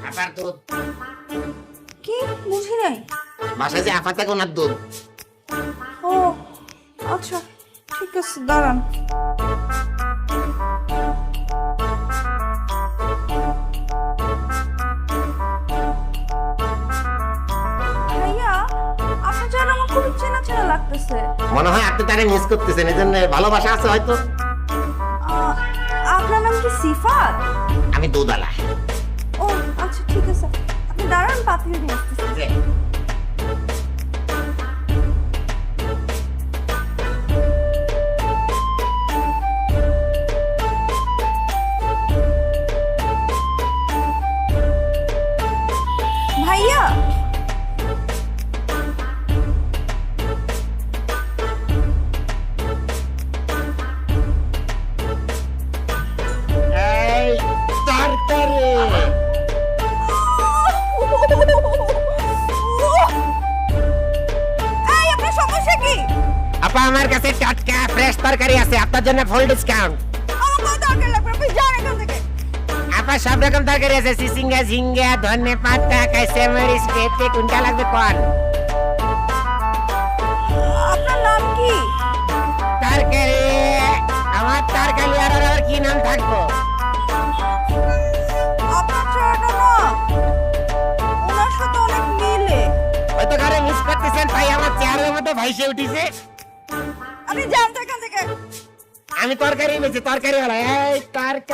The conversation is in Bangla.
আপার দুধ। কি বুঝি নাই। বাসায় যে আপা থাকে ওনার দুধ। ও আচ্ছা ঠিক আছে দাঁড়ান। ভাইয়া আপনার যেন আমার খুব চেনা চেনা লাগতেছে। মনে হয় আপনি তারে মিস করতেছেন, এই জন্য ভালোবাসা আছে হয়তো। আপনার নাম কি সিফাত? আমি দুধওয়ালা। ও আচ্ছা ঠিক আছে, আপনি দাঁড়ান, পাতিল নিয়ে আসতেছি। যে, ভাইয়া এই তরকারি। এই আপনার সমস্যা কি? আপা আমার কাছে টাটকা ফ্রেশ তরকারি আছে, আপনার জন্য ফুল ডিসকাউন্ট। আমার কোনো দরকার লাগবে না, আপনি যান এখান থেকে। আপা সব রকম তরকারি আছে, সিসিঙ্গা, ঝিঙ্গা, ধনে পাতা, কাঁচামরিচ, পেঁপে, কোনটা লাগবে কোন? আপনার নাম কি? তরকারি। আমার তরকারি আর আর কি নাম থাকবো? আপনার চেহারাটা না ওনার সাথে অনেক মিলে। হয়তো ঘরে মিস করতেছেন, তাই আমার চেহারার মতো ভাইসে উঠিছে। আপনি যান তো এখান থেকে। আমি তরকারি বেশি তরকারি হলো এই তরকারি।